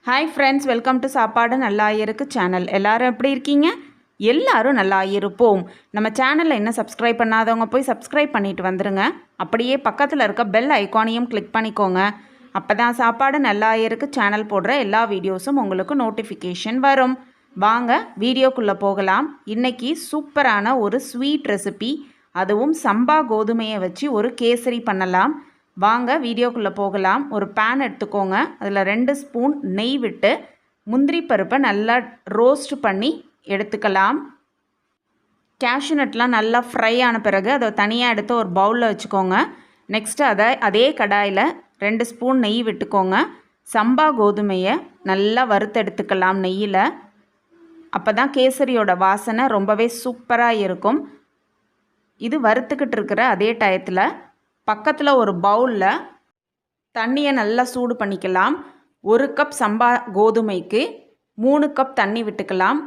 Hi friends, welcome to சாப்பாடு நல்லா இருக்கு சேனல். எல்லாரும் எப்படி இருக்கீங்க? எல்லாரும் நல்லா இருப்போம். நம்ம சேனலில் என்ன சப்ஸ்கிரைப் பண்ணாதவங்க போய் சப்ஸ்கிரைப் பண்ணிட்டு வந்துடுங்க. அப்படியே பக்கத்தில் இருக்க பெல் ஐக்கானையும் கிளிக் பண்ணிக்கோங்க. அப்போ தான் சாப்பாடு நல்லா இருக்கு சேனல் போடுற எல்லா வீடியோஸும் உங்களுக்கு நோட்டிஃபிகேஷன் வரும். வாங்க வீடியோக்குள்ளே போகலாம். இன்றைக்கி சூப்பரான ஒரு ஸ்வீட் ரெசிபி, அதுவும் சம்பா கோதுமையை வச்சு ஒரு கேசரி பண்ணலாம். வாங்க வீடியோக்குள்ளே போகலாம். ஒரு பேன் எடுத்துக்கோங்க. அதில் 2 ஸ்பூன் நெய் விட்டு முந்திரி பருப்பை நல்லா ரோஸ்ட் பண்ணி எடுத்துக்கலாம். கேஷ்யூ நட்லாம் நல்லா ஃப்ரை ஆன பிறகு அதை தனியாக எடுத்து ஒரு பவுலில் வச்சுக்கோங்க. நெக்ஸ்ட்டு அதே கடாயில் 2 ஸ்பூன் நெய் விட்டுக்கோங்க. சம்பா கோதுமையை நல்லா வறுத்தெடுத்துக்கலாம் நெய்யில். அப்போ தான் கேசரியோட வாசனை ரொம்பவே சூப்பராக இருக்கும். இது வறுத்துக்கிட்டு இருக்கிற அதே டயத்தில் பக்கத்தில் ஒரு பவுலில் தண்ணியை நல்லா சூடு பண்ணிக்கலாம். 1 கப் சம்பா கோதுமைக்கு 3 கப் தண்ணி விட்டுக்கலாம்.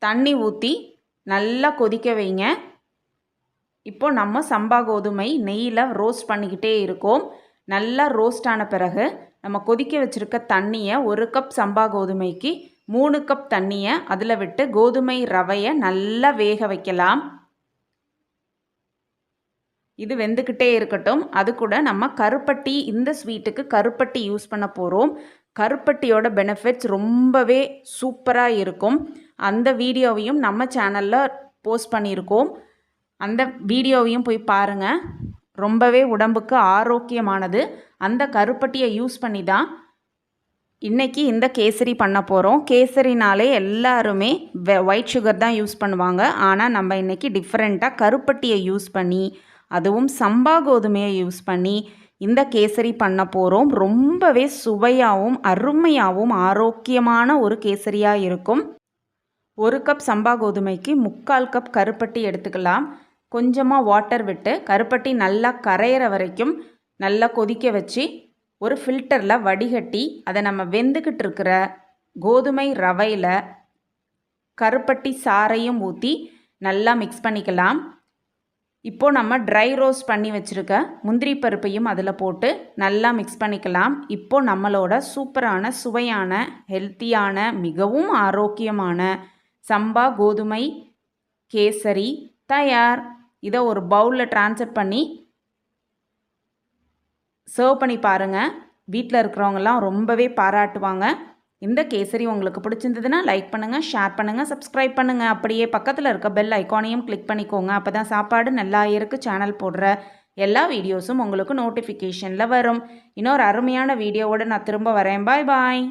தண்ணி ஊற்றி நல்லா கொதிக்க வைங்க. இப்போது நம்ம சம்பா கோதுமை நெய்யில் ரோஸ்ட் பண்ணிக்கிட்டே இருக்கோம். நல்லா ரோஸ்ட் ஆன பிறகு நம்ம கொதிக்க வச்சுருக்க தண்ணியை 1 கப் சம்பா கோதுமைக்கு 3 கப் தண்ணியை அதில் விட்டு கோதுமை ரவையை நல்லா வேக வைக்கலாம். இது வெந்துக்கிட்டே இருக்கட்டும். அது கூட நம்ம கருப்பட்டி, இந்த ஸ்வீட்டுக்கு கருப்பட்டி யூஸ் பண்ண போகிறோம். கருப்பட்டியோட பெனிஃபிட்ஸ் ரொம்பவே சூப்பராக இருக்கும். அந்த வீடியோவையும் நம்ம சேனலில் போஸ்ட் பண்ணியிருக்கோம். அந்த வீடியோவையும் போய் பாருங்கள். ரொம்பவே உடம்புக்கு ஆரோக்கியமானது. அந்த கருப்பட்டியை யூஸ் பண்ணி தான் இன்றைக்கி இந்த கேசரி பண்ண போகிறோம். கேசரினாலே எல்லாருமே ஒயிட் சுகர் தான் யூஸ் பண்ணுவாங்க. ஆனால் நம்ம இன்றைக்கி டிஃப்ரெண்ட்டாக கருப்பட்டியை யூஸ் பண்ணி, அதுவும் சம்பா கோதுமையை யூஸ் பண்ணி இந்த கேசரி பண்ண போகிறோம். ரொம்பவே சுவையாகவும் அருமையாகவும் ஆரோக்கியமான ஒரு கேசரியாக இருக்கும். 1 கப் சம்பா கோதுமைக்கு 3/4 கப் கருப்பட்டி எடுத்துக்கலாம். கொஞ்சமாக வாட்டர் விட்டு கருப்பட்டி நல்லா கரையிற வரைக்கும் நல்லா கொதிக்க வச்சு ஒரு ஃபில்டரில் வடிகட்டி அதை நம்ம வெந்துக்கிட்டு இருக்கிற கோதுமை ரவையில் கருப்பட்டி சாறையும் ஊற்றி நல்லா மிக்ஸ் பண்ணிக்கலாம். இப்போது நம்ம ட்ரை ரோஸ்ட் பண்ணி வச்சுருக்க முந்திரி பருப்பையும் அதில் போட்டு நல்லா மிக்ஸ் பண்ணிக்கலாம். இப்போது நம்மளோட சூப்பரான சுவையான ஹெல்த்தியான மிகவும் ஆரோக்கியமான சம்பா கோதுமை கேசரி தயார். இதை ஒரு பவுலில் ட்ரான்ஸ்ஃபர் பண்ணி சர்வ் பண்ணி பாருங்கள். வீட்டில் இருக்கிறவங்கலாம் ரொம்பவே பாராட்டுவாங்க. இந்த கேசரி உங்களுக்கு பிடிச்சிருந்ததுன்னா லைக் பண்ணுங்கள், ஷேர் பண்ணுங்கள், சப்ஸ்கிரைப் பண்ணுங்கள். அப்படியே பக்கத்தில் இருக்க பெல் ஐக்கானையும் கிளிக் பண்ணிக்கோங்க. அப்போ தான் சாப்பாடு நல்லா இருக்கு சேனல் போடுற எல்லா வீடியோஸும் உங்களுக்கு நோட்டிஃபிகேஷனில் வரும். இன்னொரு அருமையான வீடியோவோடு நான் திரும்ப வரேன். பாய் பாய்.